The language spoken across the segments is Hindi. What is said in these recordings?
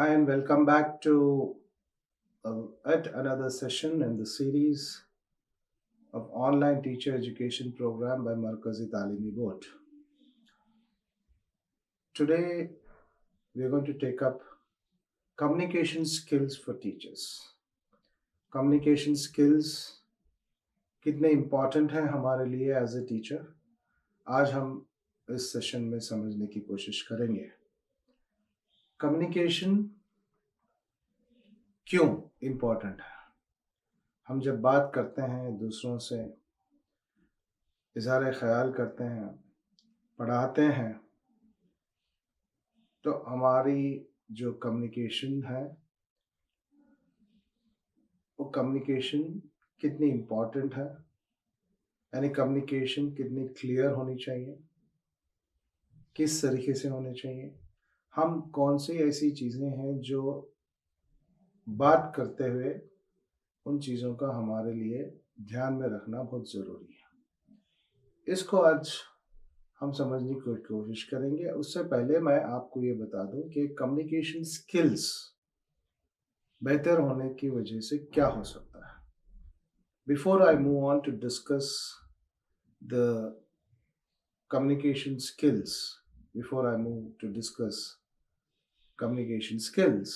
Hi, and welcome back to yet another session in the series of online teacher education program by Markazi Talimi Board. Today, we are going to take up communication skills for teachers. Communication skills कितने इम्पॉर्टेंट हैं हमारे लिए एज ए टीचर, आज हम इस सेशन में समझने की कोशिश करेंगे। कम्युनिकेशन क्यों इम्पॉर्टेंट है? हम जब बात करते हैं, दूसरों से इजहार ख्याल करते हैं, पढ़ाते हैं, तो हमारी जो कम्युनिकेशन है, वो कम्युनिकेशन कितनी इम्पोर्टेंट है, यानी कम्युनिकेशन कितनी क्लियर होनी चाहिए, किस तरीके से होनी चाहिए, हम कौन सी ऐसी चीज़ें हैं जो बात करते हुए उन चीज़ों का हमारे लिए ध्यान में रखना बहुत ज़रूरी है। इसको आज हम समझने की कोशिश करेंगे। उससे पहले मैं आपको ये बता दूं कि कम्युनिकेशन स्किल्स बेहतर होने की वजह से क्या हो सकता है। Before I move on to discuss the communication skills, before I move to discuss communication skills,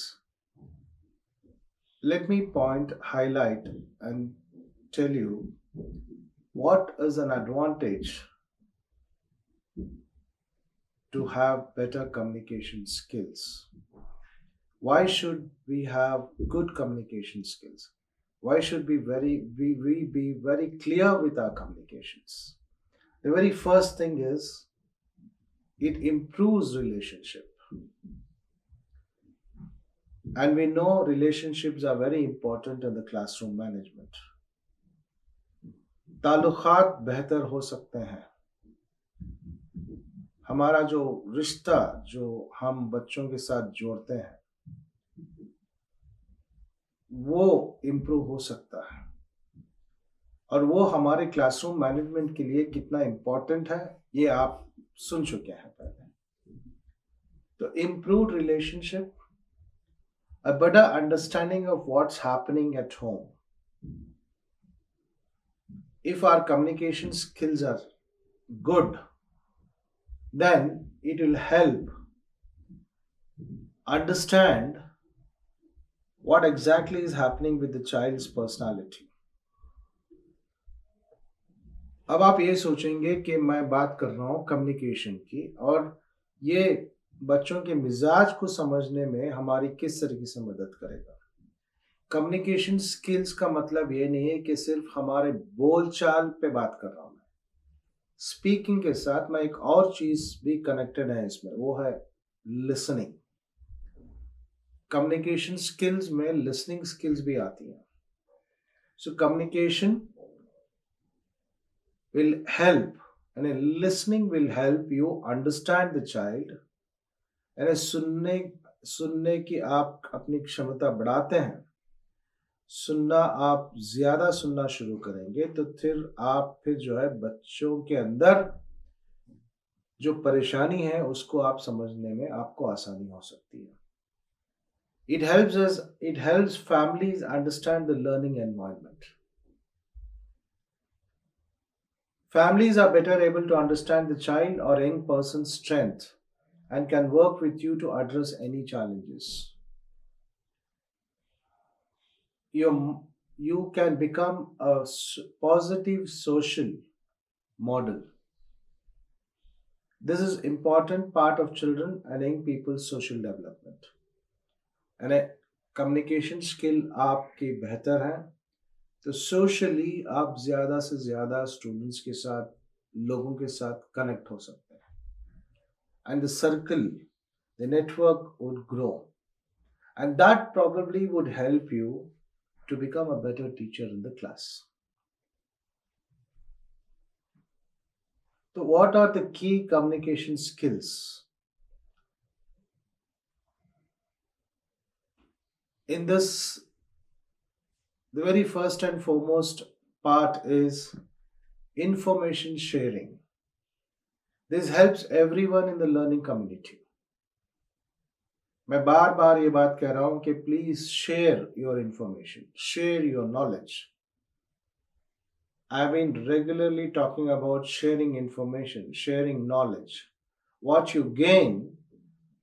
let me highlight and tell you what is an advantage to have better communication skills. Why should we have good communication skills? Why should we be very clear with our communications? The very first thing is it improves relationship. And we know relationships are very important in the classroom management. ताल्लुकात बेहतर हो सकते हैं। हमारा जो रिश्ता जो हम बच्चों के साथ जोड़ते हैं, वो इम्प्रूव हो सकता है। और वो हमारे क्लासरूम मैनेजमेंट के लिए कितना इम्पोर्टेंट है, ये आप सुन चुके हैं पहले। तो improved relationship, a better understanding of what's happening at home. If our communication skills are good, then it will help understand what exactly is happening with the child's personality. अब आप ये सोचेंगे कि मैं बात कर रहा हूँ कम्युनिकेशन की, और ये बच्चों के मिजाज को समझने में हमारी किस तरीके से मदद करेगा। कम्युनिकेशन स्किल्स का मतलब ये नहीं है कि सिर्फ हमारे बोलचाल पे बात कर रहा हूँ मैं। स्पीकिंग के साथ मैं एक और चीज भी कनेक्टेड है इसमें, वो है लिसनिंग। कम्युनिकेशन स्किल्स में लिसनिंग स्किल्स भी आती हैं। So communication will help, and listening will help you understand the child, and सुनने की आप अपनी क्षमता बढ़ाते हैं, सुनना आप ज्यादा सुनना शुरू करेंगे, तो फिर जो है बच्चों के अंदर जो परेशानी है उसको आप समझने में आपको आसानी हो सकती है। It helps families understand the learning environment. Families are better able to understand the child or young person's strength and can work with you to address any challenges. You can become a positive social model. This is important part of children and young people's social development. And a communication skill आपकी बेहतर है, तो सोशली आप ज़्यादा से ज़्यादा स्टूडेंट्स के साथ, लोगों के साथ कनेक्ट हो सकते हैं, and the circle, the network would grow, and that probably would help you to become a better teacher in the class. So what are the key communication skills? In this, the very first and foremost part is information sharing. This helps everyone in the learning community. मैं बार बार ये बात कह रहा हूं कि please share your information, share your knowledge. I've been regularly talking about sharing information, sharing knowledge. What you gain,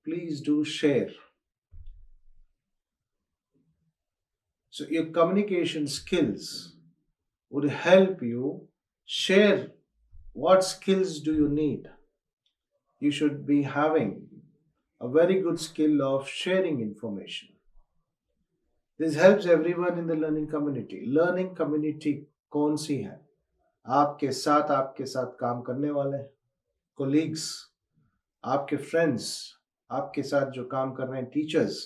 please do share. So your communication skills would help you share what skills do you need. You should be having a very good skill of sharing information. This helps everyone in the learning community. Learning community कौन सी है? आपके साथ काम करने वाले कोलीग्स, आपके फ्रेंड्स, आपके साथ जो काम कर रहे हैं teachers,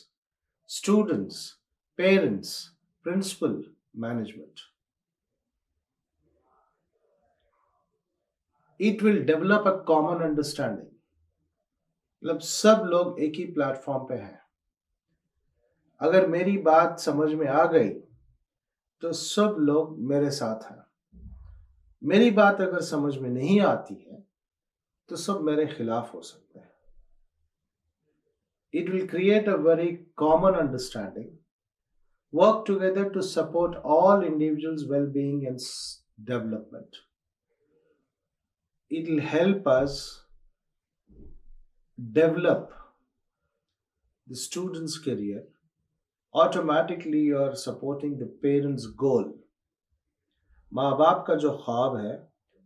students, parents, principal, management. It will develop a common understanding. मतलब सब लोग एक ही प्लेटफॉर्म पे हैं. अगर मेरी बात समझ में आ गई तो सब लोग मेरे साथ हैं. मेरी बात अगर समझ में नहीं आती है तो सब मेरे खिलाफ हो सकते हैं. It will create a very common understanding. Work together to support all individuals well-being and development. It will help us develop the student's career. Automatically you are supporting the parents' goal. माँ बाप का जो ख्वाब है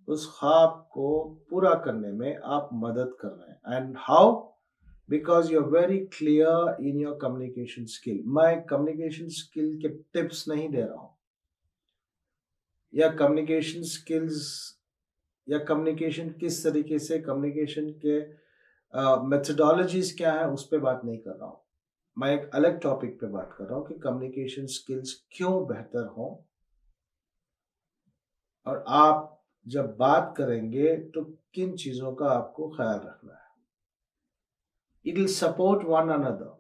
उस ख्वाब को पूरा करने में आप मदद कर रहे हैं. And how? Because you are very clear in your communication skill. मैं कम्युनिकेशन स्किल के टिप्स नहीं दे रहा हूं, या कम्युनिकेशन स्किल्स या कम्युनिकेशन किस तरीके से, कम्युनिकेशन के मेथडोलॉजीज क्या है, उस पर बात नहीं कर रहा हूं. मैं एक अलग टॉपिक पे बात कर रहा हूं कि कम्युनिकेशन स्किल्स क्यों बेहतर हो, और आप जब बात करेंगे तो किन चीजों का आपको ख्याल रखना है. It will support one another.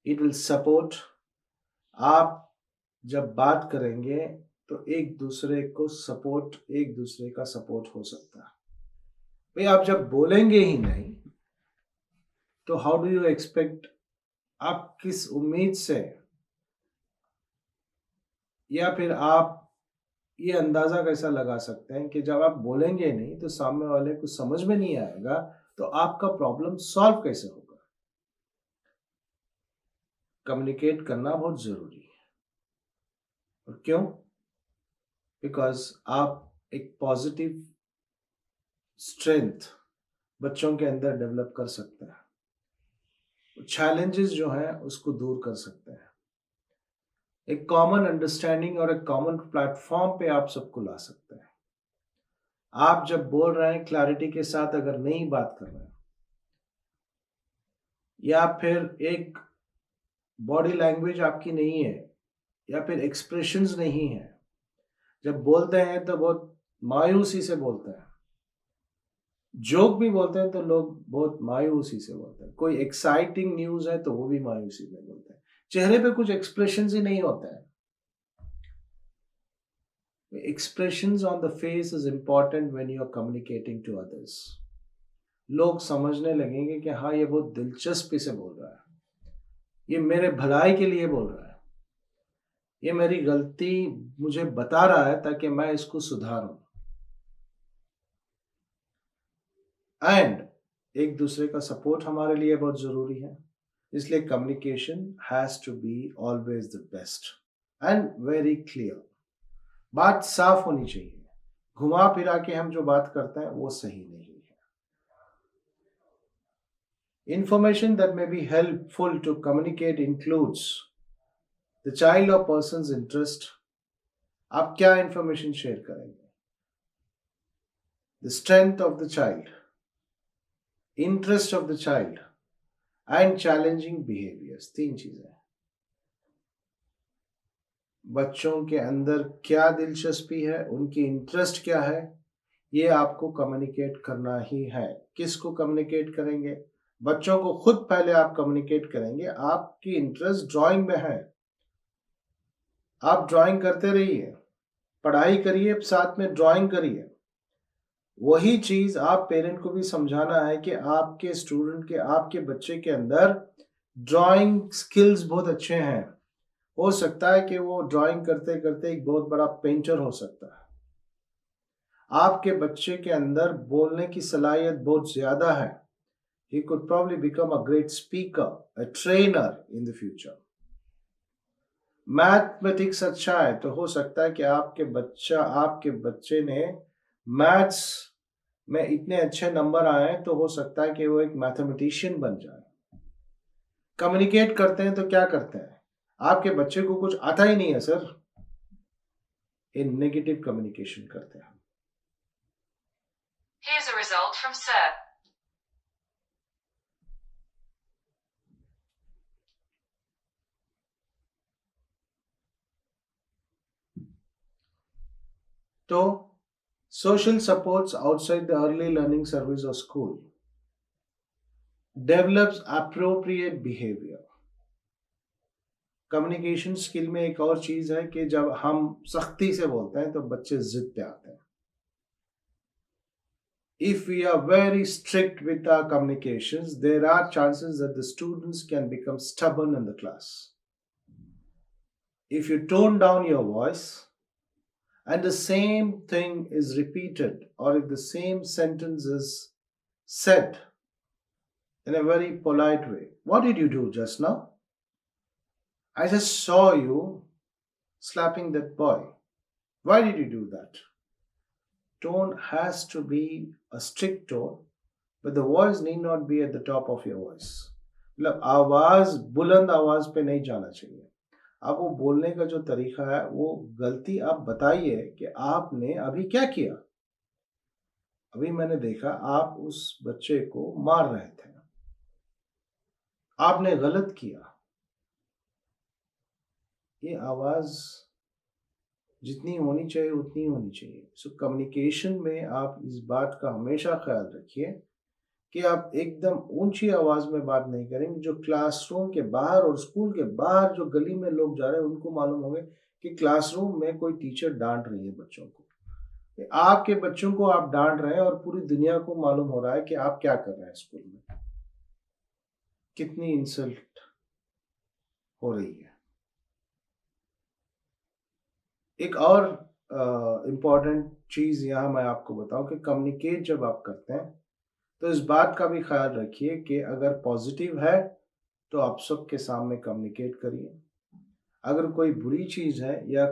It will support. आप जब बात करेंगे तो एक दूसरे को सपोर्ट, एक दूसरे का सपोर्ट हो सकता है. भाई आप जब बोलेंगे ही नहीं तो हाउ डू यू एक्सपेक्ट, आप किस उम्मीद से, या फिर आप ये अंदाजा कैसा लगा सकते हैं कि जब आप बोलेंगे नहीं तो सामने वाले को समझ में नहीं आएगा तो आपका प्रॉब्लम सॉल्व कैसे होगा. कम्युनिकेट करना बहुत जरूरी है. और क्यों? बिकॉज आप एक पॉजिटिव स्ट्रेंथ बच्चों के अंदर डेवलप कर सकते हैं. चैलेंजेस जो हैं उसको दूर कर सकते हैं. एक कॉमन अंडरस्टैंडिंग और एक कॉमन प्लेटफॉर्म पे आप सबको ला सकते हैं. आप जब बोल रहे हैं क्लैरिटी के साथ, अगर नहीं बात कर रहे हैं, या फिर एक बॉडी लैंग्वेज आपकी नहीं है, या फिर एक्सप्रेशंस नहीं है, जब बोलते हैं तो बहुत मायूसी से बोलते हैं. जोक भी बोलते हैं तो लोग बहुत मायूसी से बोलते हैं. कोई एक्साइटिंग न्यूज है तो वो भी मायूसी में बोलते हैं. चेहरे पे कुछ एक्सप्रेशंस ही नहीं होते हैं. Expressions on the face is important when you are communicating to others. लोग समझने लगेंगे कि हाँ ये बहुत दिलचस्पी से बोल रहा है, ये मेरे भलाई के लिए बोल रहा है, ये मेरी गलती मुझे बता रहा है ताकि मैं इसको सुधारूं. एंड एक दूसरे का सपोर्ट हमारे लिए बहुत जरूरी है. इसलिए communication has to be always the best and very clear. बात साफ होनी चाहिए. घुमा फिरा के हम जो बात करते हैं वो सही नहीं है. Information that may be helpful to communicate includes the child or person's interest. आप क्या इंफॉर्मेशन शेयर करेंगे? The strength of the child, interest of the child, and challenging behaviors. 3 चीजें. बच्चों के अंदर क्या दिलचस्पी है, उनकी इंटरेस्ट क्या है, ये आपको कम्युनिकेट करना ही है. किसको कम्युनिकेट करेंगे? बच्चों को खुद पहले आप कम्युनिकेट करेंगे. आपकी इंटरेस्ट ड्राइंग में है, आप ड्राइंग करते रहिए, पढ़ाई करिए, साथ में ड्राइंग करिए. वही चीज़ आप पेरेंट को भी समझाना है कि आपके स्टूडेंट के आपके बच्चे के अंदर ड्राइंग स्किल्स बहुत अच्छे हैं। हो सकता है कि वो ड्राइंग करते-करते एक बहुत बड़ा पेंटर हो सकता है। आपके बच्चे के अंदर बोलने की सलाहियत बहुत ज़्यादा है। He could probably become a great speaker, a trainer in the future. Mathematics अच्छा है तो हो सकता है कि आपके बच्चे ने मैथ्स में इतने अच्छे नंबर आए तो हो सकता है कि वो एक मैथमेटिशियन बन जाए। कम्युनिकेट करते हैं तो क्या करते हैं? आपके बच्चे को कुछ आता ही नहीं है सर। ये नेगेटिव कम्युनिकेशन करते हैं। Here's a result from SERP. तो social supports outside the early learning service or school develops appropriate behavior. Communication skill में एक और चीज है कि जब हम सख्ती से बोलते हैं तो बच्चे जिद पे आते हैं। If we are very strict with our communications, there are chances that the students can become stubborn in the class. If you tone down your voice and the same thing is repeated, or if the same sentence is said in a very polite way, what did you do just now? I just saw you slapping that boy. Why did you do that? Tone has to be a strict tone, but the voice need not be at the top of your voice. मतलब आवाज बुलंद आवाज पे नहीं जाना चाहिए। आप वो बोलने का जो तरीका है वो गलती आप बताइए कि आपने अभी क्या किया। अभी मैंने देखा आप उस बच्चे को मार रहे थे, आपने गलत किया। ये आवाज जितनी होनी चाहिए उतनी होनी चाहिए। सो कम्युनिकेशन में आप इस बात का हमेशा ख्याल रखिए कि आप एकदम ऊंची आवाज में बात नहीं करेंगे। जो क्लासरूम के बाहर और स्कूल के बाहर जो गली में लोग जा रहे हैं उनको मालूम होंगे कि क्लासरूम में कोई टीचर डांट रही है बच्चों को। आपके बच्चों को आप डांट रहे हैं और पूरी दुनिया को मालूम हो रहा है कि आप क्या कर रहे हैं स्कूल में। कितनी इंसल्ट हो रही है। एक और इम्पॉर्टेंट चीज यहाँ मैं आपको बताऊं कि कम्युनिकेट जब आप करते हैं तो इस बात का भी ख्याल रखिए कि अगर पॉजिटिव है तो आप सबके सामने कम्युनिकेट करिए। अगर कोई बुरी चीज है या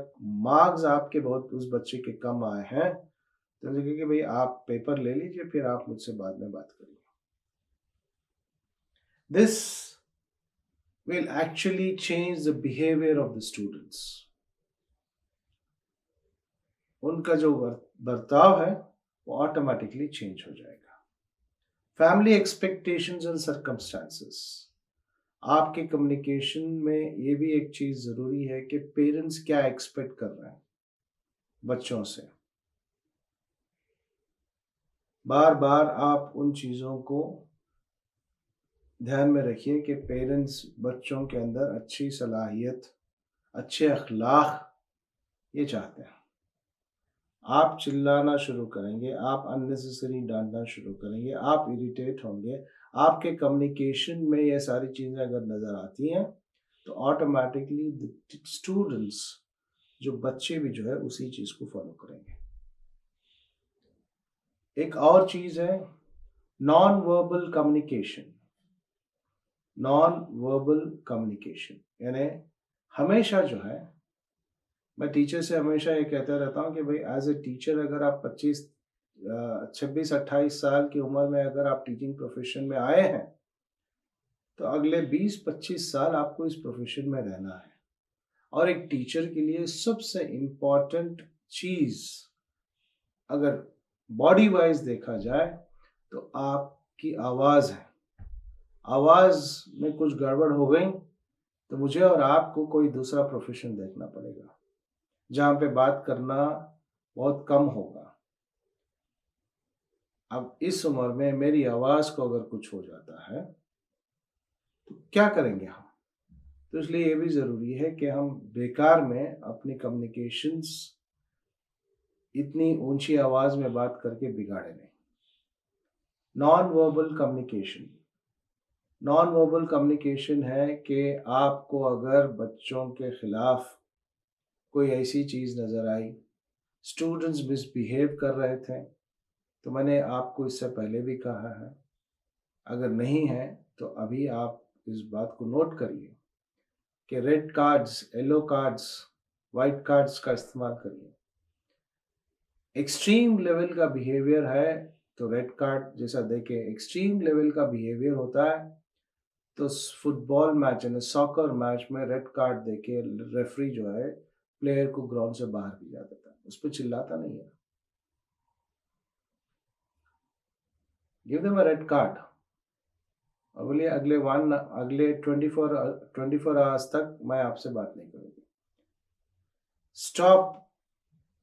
मार्क्स आपके बहुत उस बच्चे के कम आए हैं तो देखिए कि भाई आप पेपर ले लीजिए फिर आप मुझसे बाद में बात करिए। This will actually change the behavior of the students. उनका जो बर्ताव है वो ऑटोमेटिकली चेंज हो जाएगा। Family expectations and circumstances. आपके कम्युनिकेशन में ये भी एक चीज जरूरी है कि पेरेंट्स क्या एक्सपेक्ट कर रहे हैं बच्चों से। बार बार आप उन चीजों को ध्यान में रखिए कि पेरेंट्स बच्चों के अंदर अच्छी सलाहियत, अच्छे अखलाक ये चाहते हैं। आप चिल्लाना शुरू करेंगे, आप अननेसेसरी डांटना शुरू करेंगे, आप इरिटेट होंगे, आपके कम्युनिकेशन में ये सारी चीज़ें अगर नज़र आती हैं तो ऑटोमेटिकली द स्टूडेंट्स जो बच्चे भी जो है उसी चीज़ को फॉलो करेंगे। एक और चीज़ है non verbal communication. Non verbal communication यानी हमेशा जो है मैं टीचर से हमेशा ये कहता रहता हूँ कि भाई एज ए टीचर अगर आप 26 साल की उम्र में अगर आप टीचिंग प्रोफेशन में आए हैं तो अगले 20-25 साल आपको इस प्रोफेशन में रहना है। और एक टीचर के लिए सबसे इम्पॉर्टेंट चीज अगर बॉडी वाइज देखा जाए तो आपकी आवाज है। आवाज में कुछ गड़बड़ हो गई तो मुझे और आपको कोई दूसरा प्रोफेशन देखना पड़ेगा जहाँ पे बात करना बहुत कम होगा। अब इस उम्र में मेरी आवाज को अगर कुछ हो जाता है तो क्या करेंगे हम। तो इसलिए ये भी जरूरी है कि हम बेकार में अपनी कम्युनिकेशंस इतनी ऊंची आवाज में बात करके बिगाड़े नहीं। Non verbal communication, non verbal communication है कि आपको अगर बच्चों के खिलाफ कोई ऐसी चीज़ नज़र आई, स्टूडेंट्स मिसबिहेव कर रहे थे, तो मैंने आपको इससे पहले भी कहा है, अगर नहीं है तो अभी आप इस बात को नोट करिए कि red cards, yellow cards, white cards का इस्तेमाल करिए। एक्सट्रीम लेवल का बिहेवियर है तो रेड कार्ड जैसा देखें, एक्सट्रीम लेवल का बिहेवियर होता है तो फुटबॉल मैच यानी सॉकर मैच में रेड कार्ड देके रेफरी जो है प्लेयर को ग्राउंड से बाहर भी जा देता है, उस पर चिल्लाता नहीं है। Give them a red card और बोलिए अगले 24 आवर्स तक मैं आपसे बात नहीं करूंगी। Stop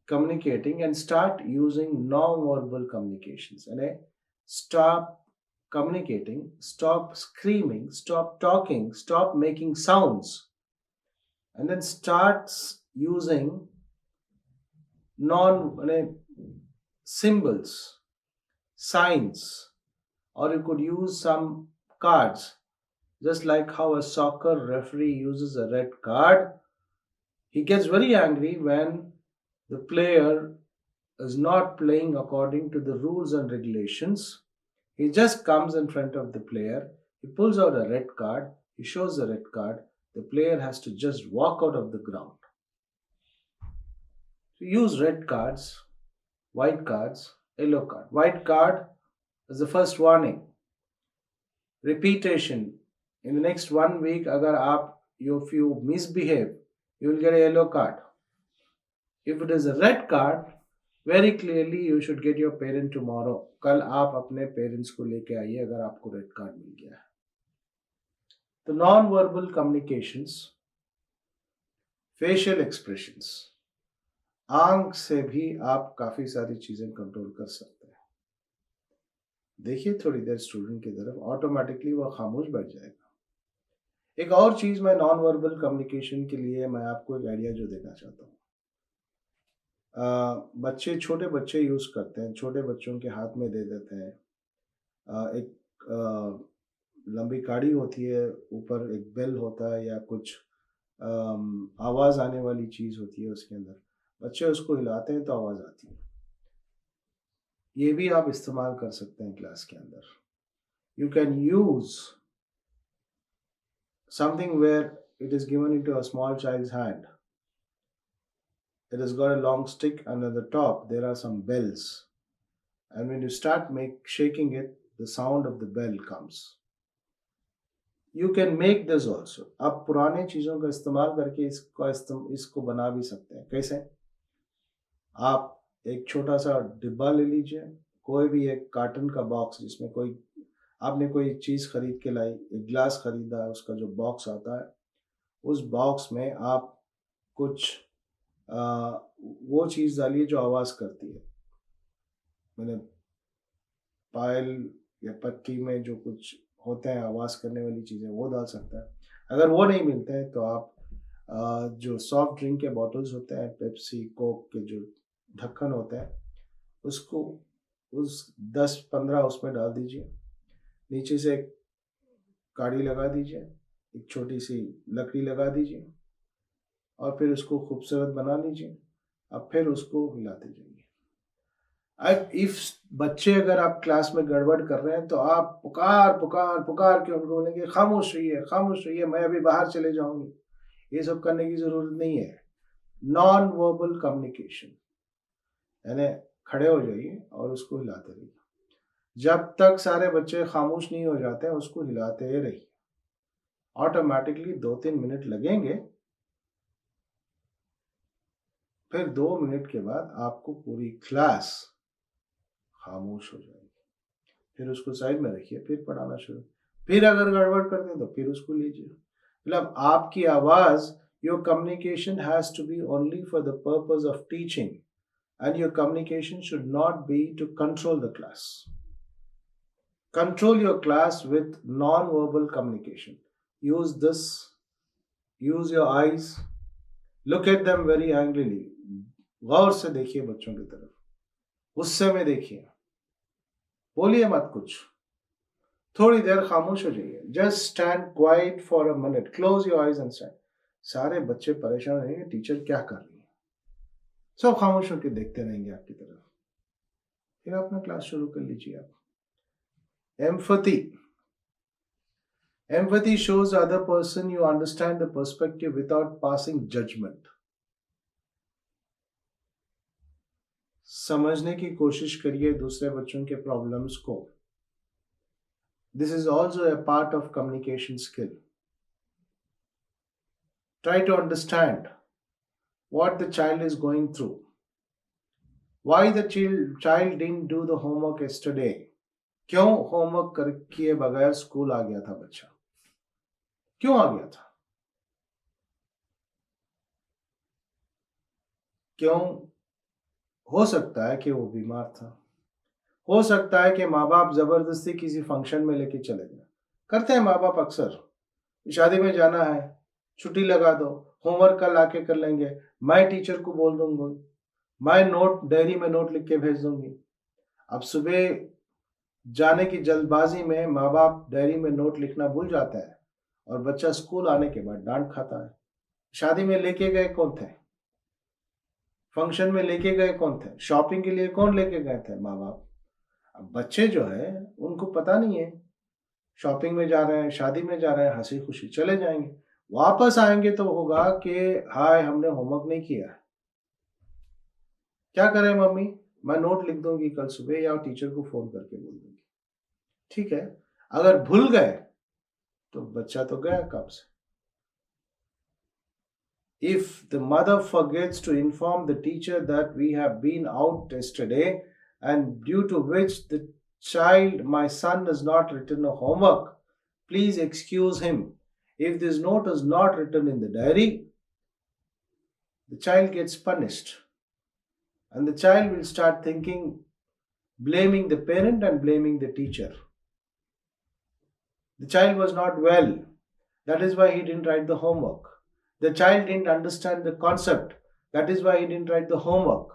communicating and start using non-verbal communications, and stop communicating, stop screaming, stop talking, stop making sounds, and then starts using non symbols, signs, or you could use some cards, just like how a soccer referee uses a red card. He gets very angry when the player is not playing according to the rules and regulations. He just comes in front of the player, he pulls out a red card, he shows the red card, the player has to just walk out of the ground. So use red cards, white cards, yellow card. White card is the first warning. Repetition. In the next 1 week, if you misbehave, you will get a yellow card. If it is a red card, very clearly you should get your parent tomorrow. कल आप अपने पेरेंट्स को लेके आइए अगर आपको रेड कार्ड मिल गया है। तो non verbal communications, facial expressions, आंख से भी आप काफी सारी चीजें कंट्रोल कर सकते हैं। देखिए थोड़ी देर स्टूडेंट की तरफ, ऑटोमेटिकली वह खामोश बैठ जाएगा। एक और चीज मैं नॉन वर्बल कम्युनिकेशन के लिए मैं आपको एक आइडिया जो देना चाहता हूँ। छोटे बच्चे यूज़ करते हैं, छोटे बच्चों के हाथ में दे देते हैं। एक लंबी काड़ी होती है, ऊपर एक बेल होता है या कुछ आवाज़ आने वाली चीज़ होती है उसके अंदर। बच्चे उसको हिलाते हैं तो आवाज़ आती है। ये भी आप इस्तेमाल कर सकते हैं क्लास के अंदर। You can use something where it is given into a small child's hand. It has got a long stick, and at the top there are some bells, and when you start shaking it, the sound of the bell comes. You can make this also. आप पुराने चीज़ों का इस्तेमाल करके इसको बना भी सकते हैं। कैसे? आप एक छोटा सा डिब्बा ले लीजिए, कोई भी एक कार्टन का बॉक्स जिसमें आपने कोई चीज़ खरीद के लाई, एक ग्लास खरीदा, उसका जो बॉक्स आता है, उस बॉक्स में आप कुछ वो चीज़ डालिए जो आवाज़ करती है। मैंने पायल या पत्ती में जो कुछ होते हैं आवाज़ करने वाली चीज़ें, वो डाल सकते हैं। अगर वो नहीं मिलते हैं तो आप जो सॉफ्ट ड्रिंक के बॉटल्स होते हैं, पेप्सी, कोक के जो ढक्कन होते हैं, उसको उस 10-15 उसमें डाल दीजिए। नीचे से एक काड़ी लगा दीजिए, एक छोटी सी लकड़ी लगा दीजिए और फिर उसको खूबसूरत बना लीजिए। अब फिर उसको हिलाते जाइए। इफ बच्चे अगर आप क्लास में गड़बड़ कर रहे हैं तो आप पुकार पुकार पुकार के उनको बोलेंगे खामोश रहिए, मैं अभी बाहर चले जाऊंगी। ये सब करने की जरूरत नहीं है। नॉन वर्बल कम्युनिकेशन यानी खड़े हो जाइए और उसको हिलाते रहिए। जब तक सारे बच्चे खामोश नहीं हो जाते हैं उसको हिलाते रहिए। ऑटोमेटिकली 2-3 मिनट लगेंगे, फिर 2 मिनट के बाद आपको पूरी क्लास खामोश हो जाएगी। फिर उसको साइड में रखिए, फिर पढ़ाना शुरू। फिर अगर गड़बड़ कर दें तो फिर उसको लीजिए। मतलब आपकी आवाज़, your communication has to be only for the purpose of teaching, and your communication should not be to control the class. Control your class with non-verbal communication. Use this, use your eyes, look at them very angrily. गौर से देखिए बच्चों की तरफ, गुस्से में देखिए, बोलिए मत कुछ, थोड़ी देर खामोश हो जाइए, just stand quiet for a minute, close your eyes and stand. सारे बच्चे परेशान रहेंगे टीचर क्या कर रही है, सब खामोश होकर देखते रहेंगे आपकी तरफ। फिर अपना क्लास शुरू कर लीजिए आप। Empathy, empathy shows the other person you understand the perspective without passing judgment. समझने की कोशिश करिए दूसरे बच्चों के प्रॉब्लम्स को। This is also a part of communication skill. Try to understand what the child is going through. Why the child didn't do the homework yesterday? क्यों होमवर्क किए बगैर स्कूल आ गया था बच्चा? क्यों आ गया था? क्यों? हो सकता है कि वो बीमार था, हो सकता है कि माँ बाप जबरदस्ती किसी फंक्शन में लेके चले गए। करते हैं माँ बाप अक्सर, शादी में जाना है, छुट्टी लगा दो, होमवर्क कल आके कर लेंगे, मैं टीचर को बोल दूंगी, मैं नोट डायरी में नोट लिख के भेज दूंगी। अब सुबह जाने की जल्दबाजी में माँ बाप डायरी में नोट लिखना भूल जाता है और बच्चा स्कूल आने के बाद डांट खाता है। शादी में लेके गए कौन थे? फंक्शन में लेके गए कौन थे? शॉपिंग के लिए कौन लेके गए थे? माँ बाप। अब बच्चे जो है उनको पता नहीं है, शॉपिंग में जा रहे हैं, शादी में जा रहे हैं, हंसी खुशी चले जाएंगे, वापस आएंगे तो होगा कि हाय हमने होमवर्क नहीं किया है। क्या करें मम्मी? मैं नोट लिख दूंगी कल सुबह या टीचर को फोन करके बोल दूंगी। ठीक है, अगर भूल गए तो बच्चा तो गया कब से। If the mother forgets to inform the teacher that we have been out yesterday and due to which the child, my son, has not written a homework, please excuse him. If this note is not written in the diary, the child gets punished. And the child will start thinking, blaming the parent and blaming the teacher. The child was not well. That is why he didn't write the homework. The child didn't understand the concept. That is why he didn't write the homework.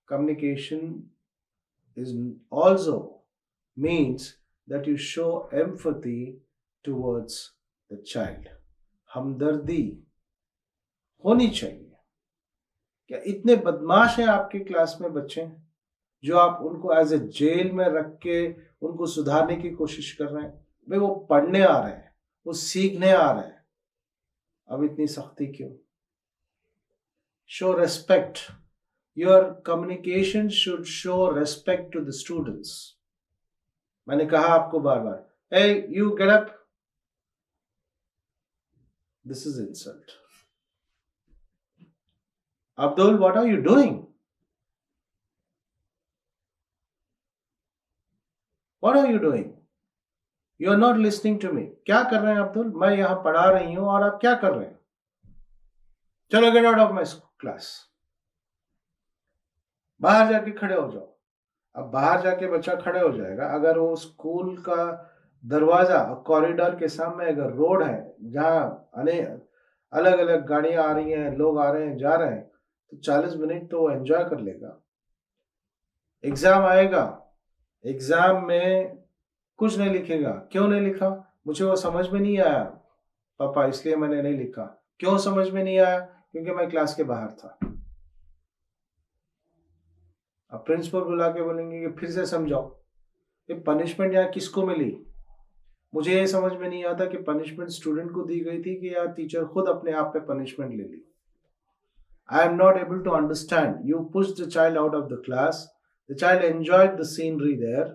Communication is also means that you show empathy towards the child. हमदर्दी होनी चाहिए। क्या इतने बदमाश हैं आपकी क्लास में बच्चे जो आप उनको एज ए जेल में रख के उनको सुधारने की कोशिश कर रहे हैं? भाई वो पढ़ने आ रहे हैं, वो सीखने आ रहे हैं, अब इतनी सख्ती क्यों? Show respect. Your communication should show respect to the students. मैंने कहा आपको बार बार, hey you get up, this is insult. Abdul, what are you doing? What are you doing? You are not listening to me. क्या कर रहे हैं अब्दुल? मैं यहां पढ़ा रही हूं और आप क्या कर रहे हैं? चलो get out of my class. बाहर जाके खड़े हो जाओ। अब बाहर जाके बच्चा खड़े हो जाएगा, अगर वो स्कूल का दरवाजा कॉरिडोर के सामने अगर रोड है जहाँ अनेक अलग अलग गाड़ियां आ रही हैं, लोग आ रहे हैं जा रहे हैं, तो 40 मिनट तो वो एंजॉय कर लेगा। एग्जाम आएगा, एग्जाम में कुछ नहीं लिखेगा। क्यों नहीं लिखा? मुझे वो समझ में नहीं आया पापा, इसलिए मैंने नहीं लिखा। क्यों समझ में नहीं आया? क्योंकि मैं क्लास के बाहर था। अब प्रिंसिपल बुला के बोलेंगे कि फिर से समझाओ। ये पनिशमेंट यहाँ किसको मिली? मुझे ये समझ में नहीं आता कि पनिशमेंट स्टूडेंट को दी गई थी कि या टीचर खुद अपने आप पे पनिशमेंट ले ली। I am not able to understand. You pushed the child out of the class. The child enjoyed the scenery there,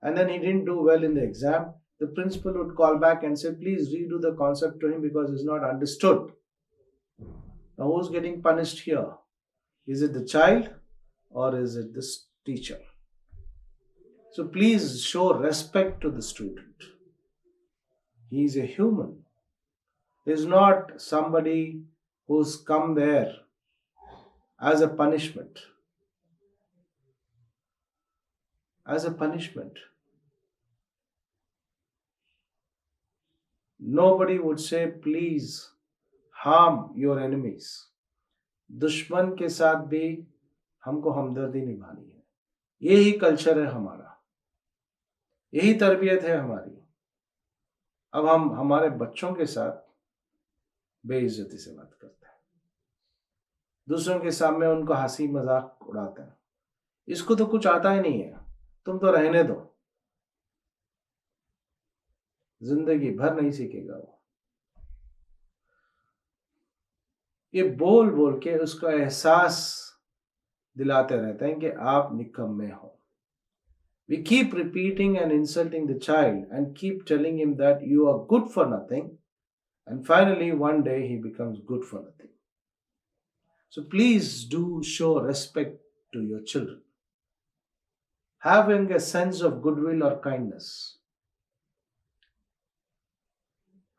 and then he didn't do well in the exam. The principal would call back and say, please redo the concept to him because it's not understood. Now, who's getting punished here? Is it the child or is it the teacher? So, please show respect to the student. He is a human. He is not somebody who's come there as a punishment. As a punishment. Nobody would say, please harm your enemies. दुश्मन के साथ भी हमको हमदर्दी निभानी है। यही कल्चर है हमारा, यही तरबियत है हमारी। अब हम हमारे बच्चों के साथ बेइज्जती से बात करते हैं, दूसरों के सामने उनको हंसी मजाक उड़ाते हैं। इसको तो कुछ आता ही नहीं है, तुम तो रहने दो, जिंदगी भर नहीं सीखेगा वो। ये बोल बोल के उसका एहसास दिलाते रहते हैं कि आप निकम्मे हो। We keep repeating and insulting the child and keep telling him that you are good for nothing, and finally one day he becomes good for nothing. So please do show respect to your children, having a sense of goodwill or kindness,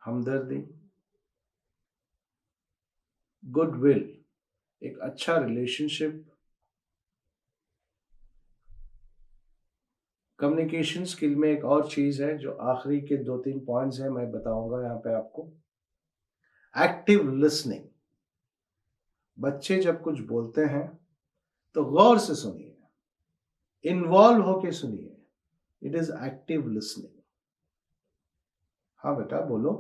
हमदर्दी, गुडविल, एक अच्छा रिलेशनशिप। कम्युनिकेशन स्किल में एक और चीज है जो आखिरी के 2-3 पॉइंट्स हैं, मैं बताऊंगा यहाँ पे आपको। Active listening. बच्चे जब कुछ बोलते हैं तो गौर से सुनिए, इन्वॉल्व होके सुनिए। It is active listening. हाँ बेटा बोलो।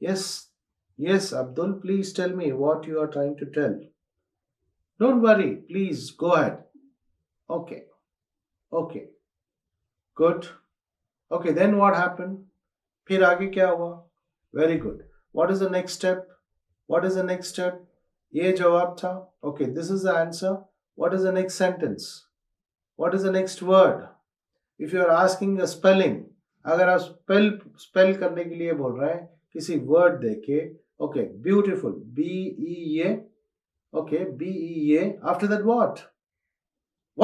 Yes yes Abdul, please tell me what you are trying to tell. Don't worry, please go ahead. Okay okay good. Okay then what happened? फिर आगे क्या हुआ? Very good. What is the next step? What is the next step? ये जवाब था। Okay, this is the answer. What is the next sentence? What is the next word? If you are asking a spelling, अगर आप स्पेल करने के लिए बोल रहे हैं किसी वर्ड देके, okay beautiful, B-E-A, okay B-E-A, after that what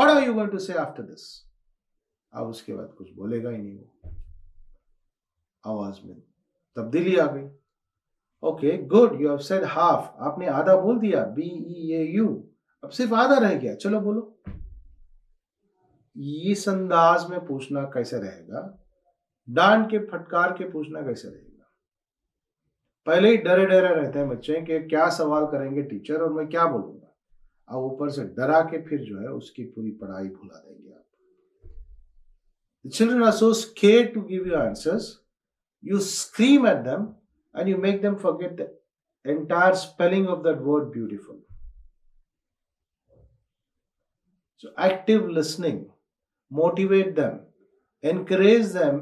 are you going to say after this? अब उसके बाद कुछ बोलेगा ही नहीं वो, आवाज में तब्दीली आ गई। Okay good, you have said half, आपने आधा बोल दिया, B-E-A-U, अब सिर्फ आधा रह गया, चलो बोलो। इस अंदाज में पूछना कैसे रहेगा? डांट के फटकार के पूछना कैसे रहेगा? पहले ही डरे डरे रहते हैं बच्चे कि क्या सवाल करेंगे टीचर और मैं क्या बोलूंगा। अब ऊपर से डरा के फिर जो है उसकी पूरी पढ़ाई भुला देंगे आप। The children are so scared to give you answers. You scream at them and you make them forget the entire spelling of that word beautiful. So active listening, motivate them, encourage them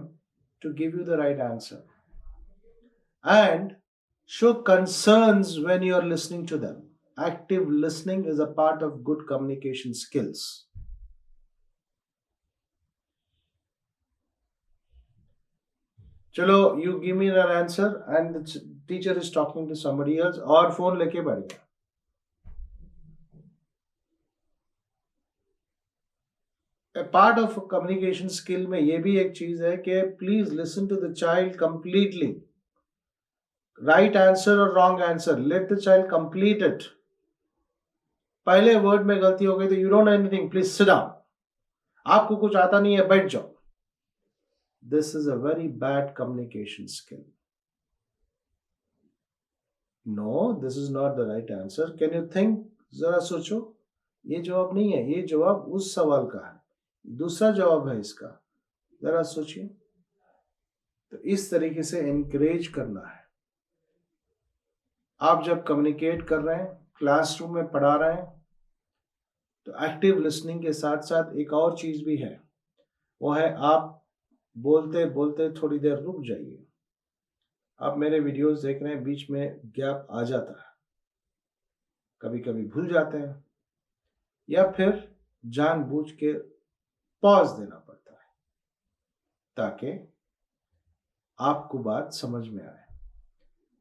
to give you the right answer, and show concerns when you are listening to them. Active listening is a part of good communication skills. चलो, you give me an answer and the teacher is talking to somebody else और फोन लेके बैठ गया। A part of communication skill में ये भी एक चीज है कि please listen to the child completely. Right answer or wrong answer, let the child complete it. पहले वर्ड में गलती हो गई तो you don't know anything, please sit down. आपको कुछ आता नहीं है, बैठ जाओ। This is a very bad communication skill. No, this is not the right answer. Can you think? जरा सोचो, ये जवाब नहीं है, ये जवाब उस सवाल का है, दूसरा जवाब है इसका, जरा सोचिए। तो इस तरीके से एनकरेज करना है। आप जब कम्युनिकेट कर रहे हैं, क्लासरूम में पढ़ा रहे हैं, तो एक्टिव लिसनिंग के साथ साथ एक और चीज भी है, वो है आप बोलते बोलते थोड़ी देर रुक जाइए। आप मेरे वीडियोस देख रहे हैं, बीच में गैप आ जाता है, कभी कभी भूल जाते हैं या फिर जानबूझ के पॉज देना पड़ता है ताकि आपको बात समझ में आए।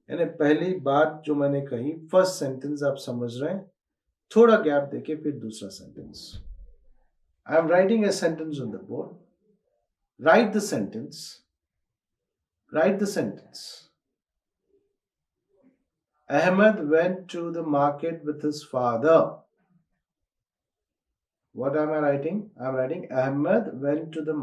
यानी पहली बात जो मैंने कही, फर्स्ट सेंटेंस आप समझ रहे हैं, थोड़ा गैप देके फिर दूसरा sentence. I am writing a sentence on the board. Write the sentence. Write the sentence. Ahmed went to the market with his father. What am I writing? I am writing Ahmed went to the